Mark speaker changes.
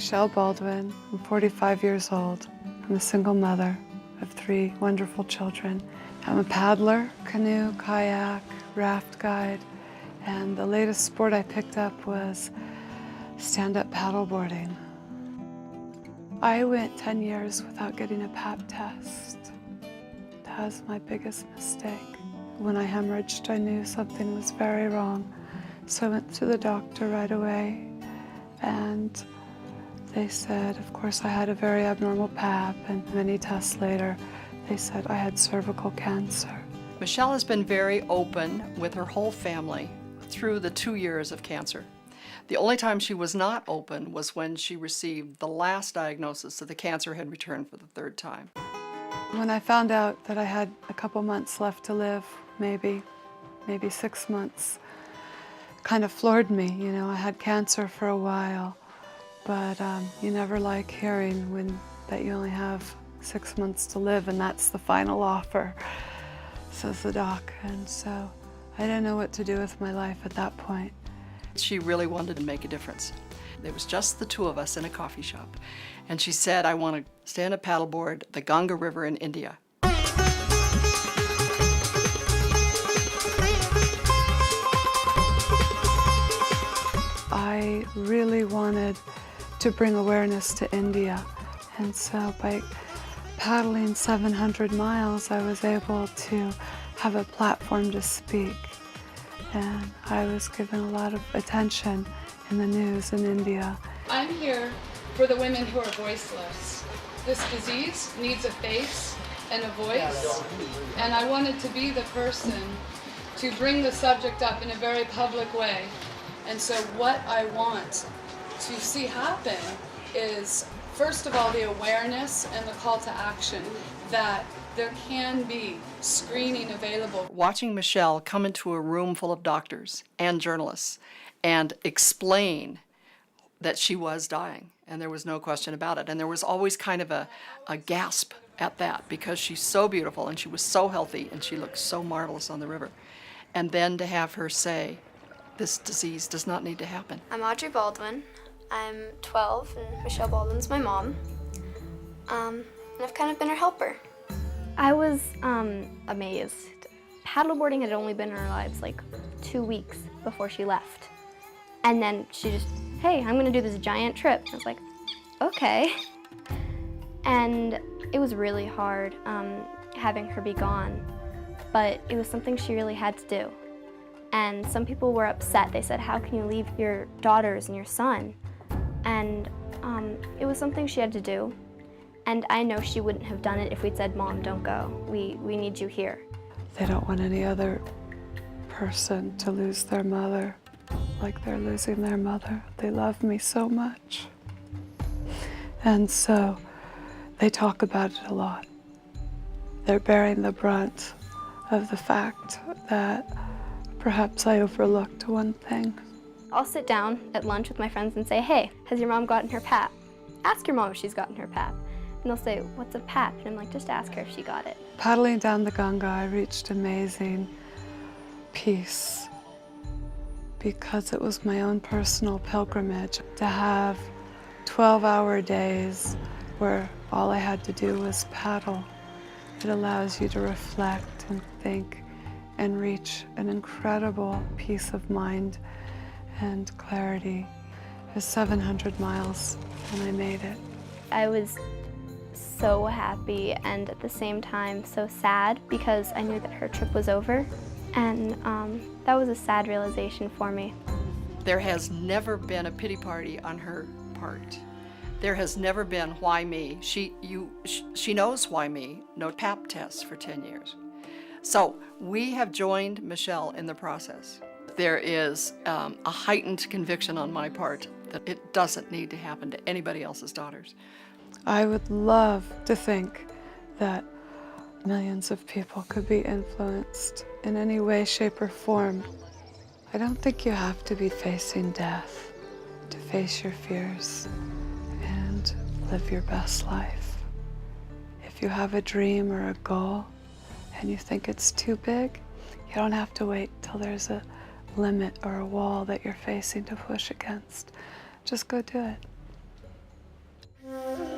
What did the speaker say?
Speaker 1: Michele Baldwin. I'm 45 years old. I'm a single mother of 3 wonderful children. I'm a paddler, canoe, kayak, raft guide, and the latest sport I picked up was stand-up paddleboarding. I went 10 years without getting a pap test. That was my biggest mistake. When I hemorrhaged, I knew something was very wrong. So I went to the doctor right away, and they said, of course, I had a very abnormal pap, and many tests later, they said I had cervical cancer.
Speaker 2: Michele has been very open with her whole family through the 2 years of cancer. The only time she was not open was when she received the last diagnosis that the cancer had returned for the 3rd time.
Speaker 1: When I found out that I had a couple months left to live, maybe 6 months, kind of floored me. You know, I had cancer for a while, but you never like hearing that you only have 6 months to live and that's the final offer, says the doc. And so I didn't know what to do with my life at that point.
Speaker 2: She really wanted to make a difference. There was just the 2 of us in a coffee shop, and she said, I want to stand up paddleboard the Ganga River in India.
Speaker 1: I really wanted to bring awareness to India, and so by paddling 700 miles, I was able to have a platform to speak. And I was given a lot of attention in the news in India.
Speaker 3: I'm here for the women who are voiceless. This disease needs a face and a voice, and I wanted to be the person to bring the subject up in a very public way. And so what I want to see happen is, first of all, the awareness and the call to action that there can be screening available.
Speaker 2: Watching Michele come into a room full of doctors and journalists and explain that she was dying, and there was no question about it. And there was always kind of a gasp at that, because she's so beautiful and she was so healthy and she looked so marvelous on the river. And then to have her say, this disease does not need to happen.
Speaker 4: I'm Audrey Baldwin. I'm 12 and Michele Baldwin's my mom. And I've kind of been her helper. I was amazed. Paddleboarding had only been in our lives like 2 weeks before she left. And then she just, hey, I'm gonna do this giant trip. I was like, okay. And it was really hard having her be gone, but it was something she really had to do. And some people were upset. They said, how can you leave your daughters and your son? And it was something she had to do. And I know she wouldn't have done it if we'd said, Mom, don't go. We need you here.
Speaker 1: They don't want any other person to lose their mother like they're losing their mother. They love me so much. And so they talk about it a lot. They're bearing the brunt of the fact that perhaps I overlooked one thing.
Speaker 4: I'll sit down at lunch with my friends and say, hey, has your mom gotten her PAP? Ask your mom if she's gotten her PAP. And they'll say, what's a PAP? And I'm like, just ask her if she got it.
Speaker 1: Paddling down the Ganga, I reached amazing peace, because it was my own personal pilgrimage. To have 12-hour days where all I had to do was paddle, it allows you to reflect and think and reach an incredible peace of mind and clarity. It was 700 miles and I made it.
Speaker 4: I was so happy and at the same time so sad, because I knew that her trip was over, and that was a sad realization for me.
Speaker 2: There has never been a pity party on her part. There has never been, why me? She knows why me, no PAP tests for 10 years. So we have joined Michele in the process. There is a heightened conviction on my part that it doesn't need to happen to anybody else's daughters.
Speaker 1: I would love to think that millions of people could be influenced in any way, shape, or form. I don't think you have to be facing death to face your fears and live your best life. If you have a dream or a goal and you think it's too big, you don't have to wait till there's a limit or a wall that you're facing to push against. Just go do it.
Speaker 4: Bye.